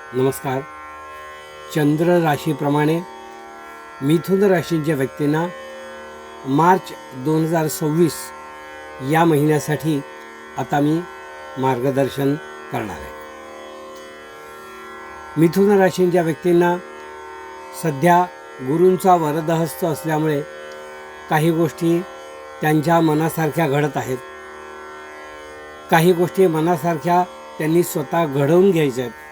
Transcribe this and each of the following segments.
नमस्कार. चंद्र राशीप्रमाणे मिथुन राशीच्या व्यक्तींना मार्च 2026 या महिन्यासाठी आता मी मार्गदर्शन करणार आहे. मिथुन राशीच्या व्यक्तींना सध्या गुरूंचा वरदहस्त असल्यामुळे काही गोष्टी त्यांच्या मनासारख्या घडत आहेत. काही गोष्टी मनासारख्या त्यांनी स्वतः घडवून घ्यायच्या आहेत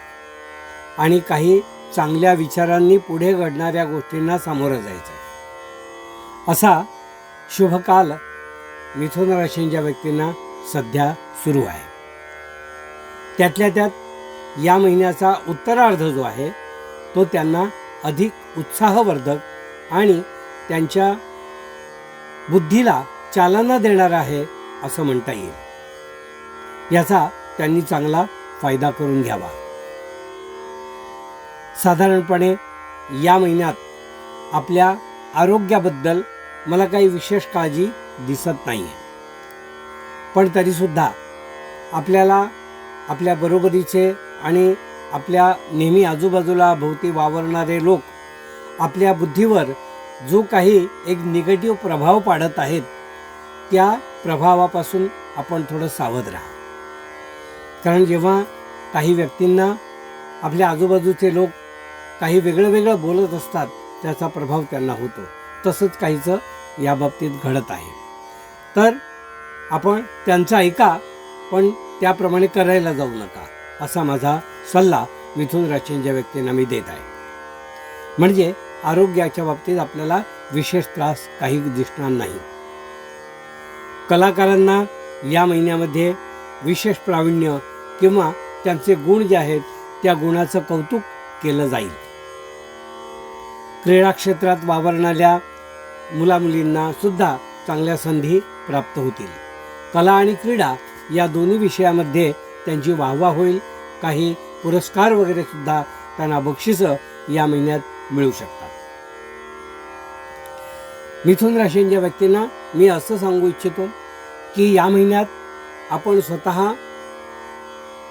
आणि काही चांगल्या विचारांनी पुढे घडणाऱ्या गोष्टींना सामोरं जायचं. असा शुभकाल मिथुन राशीच्या व्यक्तींना सध्या सुरू आहे. त्यातल्या त्यात या महिन्याचा उत्तरार्ध जो आहे तो त्यांना अधिक उत्साहवर्धक आणि त्यांच्या बुद्धीला चालना देणारा आहे असं म्हणता येईल. याचा त्यांनी चांगला फायदा करून घ्यावा. साधारणपणे या महिन्यात आपल्या आरोग्याबद्दल मला काही विशेष काळजी दिसत नाही आहे, पण तरीसुद्धा आपल्याला आपल्या बरोबरीचे आणि आपल्या नेहमी आजूबाजूला भोवती वावरणारे लोक आपल्या बुद्धीवर जो काही एक निगेटिव्ह प्रभाव पाडत आहेत त्या प्रभावापासून आपण थोडं सावध राहा. कारण जेव्हा काही व्यक्तींना आपल्या आजूबाजूचे लोक काही वेगळं वेगळं बोलत असतात त्याचा प्रभाव त्यांना होतो. तसंच काहीचं या बाबतीत घडत आहे. तर आपण त्यांचं ऐका, पण त्याप्रमाणे करायला जाऊ नका असा माझा सल्ला मिथुन राशीच्या व्यक्तींना मी देत आहे. म्हणजे आरोग्याच्या बाबतीत आपल्याला विशेष त्रास काही दिसणार नाही. कलाकारांना या महिन्यामध्ये विशेष प्रावीण्य किंवा त्यांचे गुण जे आहेत त्या गुणाचं कौतुक केलं जाईल. क्रीडा क्षेत्रात वावरणाऱ्या मुलामुलींना सुद्धा चांगल्या संधी प्राप्त होतील. कला आणि क्रीडा या दोन्ही विषयामध्ये त्यांची वाहवा होईल. काही पुरस्कार वगैरे सुद्धा त्यांना बक्षिसं या महिन्यात मिळू शकतात. मिथुन राशीच्या व्यक्तींना मी असं सांगू इच्छितो की या महिन्यात आपण स्वतः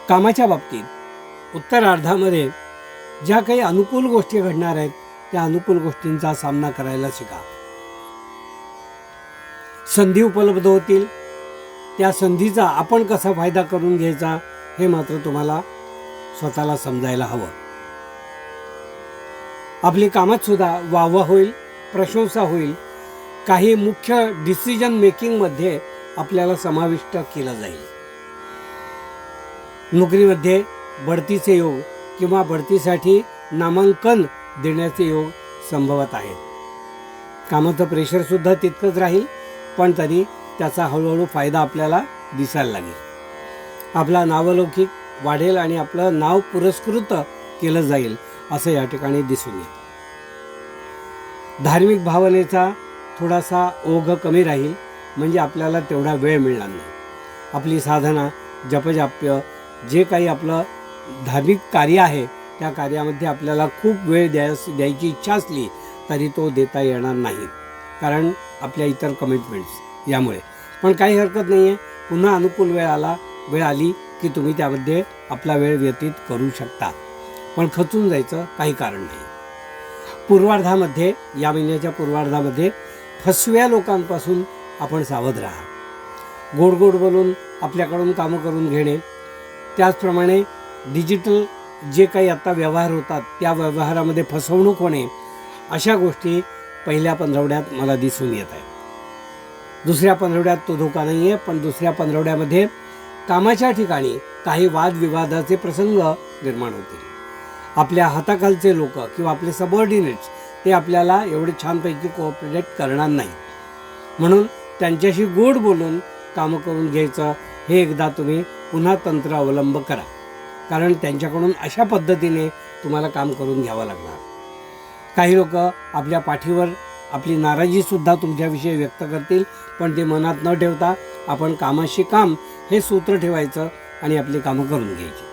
कामाच्या बाबतीत उत्तरार्धामध्ये ज्या काही अनुकूल गोष्टी घडणार आहेत त्या अनुकूल गोष्टींचा सामना करायला शिका. संधी उपलब्ध होतील, त्या संधीचा आपण कसा फायदा करून घ्यायचा हे मात्र तुम्हाला स्वतःला समजायला हवं. आपली कामात सुद्धा वाहवा होईल, प्रशंसा होईल. काही मुख्य डिसिजन मेकिंगमध्ये आपल्याला समाविष्ट केलं जाईल. नोकरीमध्ये बढतीचे योग किंवा बढतीसाठी नामांकन देण्याचे योग संभवत आहेत. कामाचं प्रेशरसुद्धा तितकंच राहील, पण तरी त्याचा हळूहळू फायदा आपल्याला दिसायला लागेल. आपला नावलौकिक वाढेल आणि आपलं नाव पुरस्कृत केलं जाईल असं या ठिकाणी दिसून येतं. धार्मिक भावनेचा थोडासा ओघ कमी राहील, म्हणजे आपल्याला तेवढा वेळ मिळणार नाही. आपली साधना, जपजाप्य, जे काही आपलं धार्मिक कार्य आहे त्या कार्यामध्ये आपल्याला खूप वेळ द्यायची इच्छा असली तरी तो देता येणार नाही, कारण आपल्या इतर कमिटमेंट्स यामुळे. पण काही हरकत नाही आहे. पुन्हा अनुकूल वेळ आली की तुम्ही त्यामध्ये आपला वेळ व्यतीत करू शकता, पण खचून जायचं काही कारण नाही. पूर्वार्धामध्ये, या महिन्याच्या पूर्वार्धामध्ये फसव्या लोकांपासून आपण सावध राहा. गोड गोड बोलून आपल्याकडून कामं करून घेणे, त्याचप्रमाणे डिजिटल जे काही आता व्यवहार होतात त्या व्यवहारामध्ये फसवणूक होणे, अशा गोष्टी पहिल्या पंधरवड्यात मला दिसून येत आहे. दुसऱ्या पंधरवड्यात तो धोका नाही आहे, पण दुसऱ्या पंधरवड्यामध्ये कामाच्या ठिकाणी काही वादविवादाचे प्रसंग निर्माण होतील. आपल्या हाताखालचे लोक किंवा आपले सबऑर्डिनेट्स ते आपल्याला एवढे छानपैकी कोऑपरेट करणार नाही. म्हणून त्यांच्याशी गोड बोलून कामं करून घ्यायचं हे एकदा तुम्ही पुन्हा तंत्र अवलंब करा, कारण त्यांच्याकडून अशा पद्धतीने तुम्हाला काम करून घ्यावं लागणार. काही लोक आपल्या पाठीवर आपली नाराजीसुद्धा तुमच्याविषयी व्यक्त करतील, पण ते मनात न ठेवता आपण कामाशी काम हे सूत्र ठेवायचं आणि आपली कामं करून घ्यायची.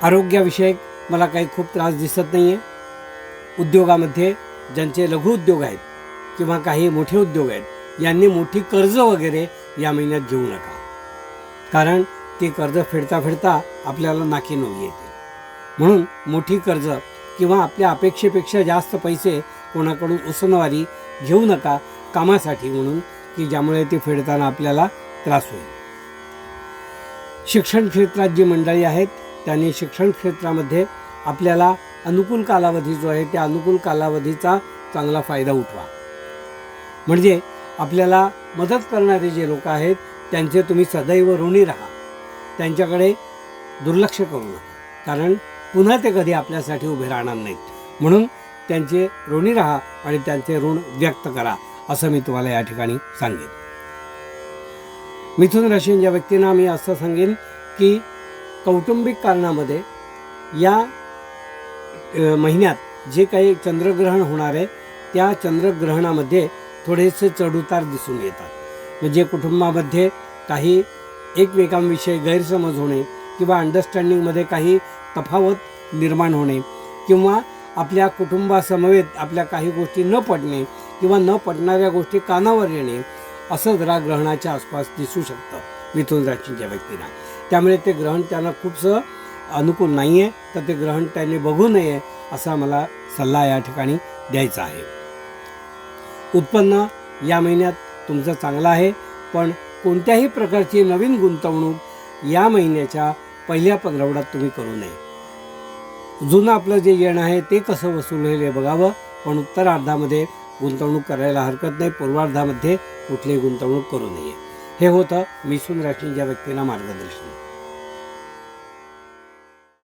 आरोग्याविषयक मला काही खूप त्रास दिसत नाही आहे. उद्योगामध्ये ज्यांचे लघु उद्योग आहेत किंवा काही मोठे उद्योग आहेत यांनी मोठी कर्ज वगैरे या महिन्यात घेऊ नका, कारण ती कर्ज फेडता फेडता आपल्याला नाकी नऊ येते. म्हणून मोठी कर्ज किंवा आपल्या अपेक्षेपेक्षा जास्त पैसे कोणाकडून उसनवारी घेऊ नका कामासाठी म्हणून, की ज्यामुळे ते फेडताना आपल्याला त्रास होईल. शिक्षण क्षेत्रात जी मंडळी आहेत त्यांनी शिक्षण क्षेत्रामध्ये आपल्याला अनुकूल कालावधी जो आहे त्या अनुकूल कालावधीचा चांगला फायदा उठवा. म्हणजे आपल्याला मदत करणारे जे लोक आहेत त्यांचे तुम्ही सदैव ऋणी राहा, त्यांच्याकडे दुर्लक्ष करू नका, कारण पुन्हा ते कधी आपल्यासाठी उभे राहणार नाहीत. म्हणून त्यांचे ऋणी राहा आणि त्यांचे ऋण व्यक्त करा, असं मी तुम्हाला या ठिकाणी सांगेन. मिथुन राशीच्या व्यक्तींना मी असं सांगेन की कौटुंबिक कारणामध्ये या महिन्यात जे काही चंद्रग्रहण होणार आहे त्या चंद्रग्रहणामध्ये थोडेसे चढउतार दिसून येतात. म्हणजे कुटुंबामध्ये काही एकमेकांविषयी गैरसमज होणे किंवा अंडरस्टँडिंगमध्ये काही तफावत निर्माण होणे किंवा आपल्या कुटुंबासमवेत आपल्या काही गोष्टी न पटणे किंवा न पटणाऱ्या गोष्टी कानावर येणे असं जरा ग्रहणाच्या आसपास दिसू शकतं मिथुन राशीच्या व्यक्तींना. त्यामुळे ते ग्रहण त्यांना खूपसं अनुकूल नाही आहे, तर ते ग्रहण त्यांनी बघू नये असा मला सल्ला या ठिकाणी द्यायचा आहे. उत्पन्न या महिन्यात तुमचं चांगलं आहे, पण कोणत्याही प्रकारची नवीन गुंतवणूक या महिन्याच्या पहिल्या पंधरवड्यात तुम्ही करू नये. जुनं आपलं जे येणं आहे ते कसं वसूल होईल हे बघावं, पण उत्तरार्धामध्ये गुंतवणूक करायला हरकत नाही, पूर्वार्धामध्ये कुठलीही गुंतवणूक करू नये. हे होतं मिथुन राशीच्या व्यक्तींना मार्गदर्शन.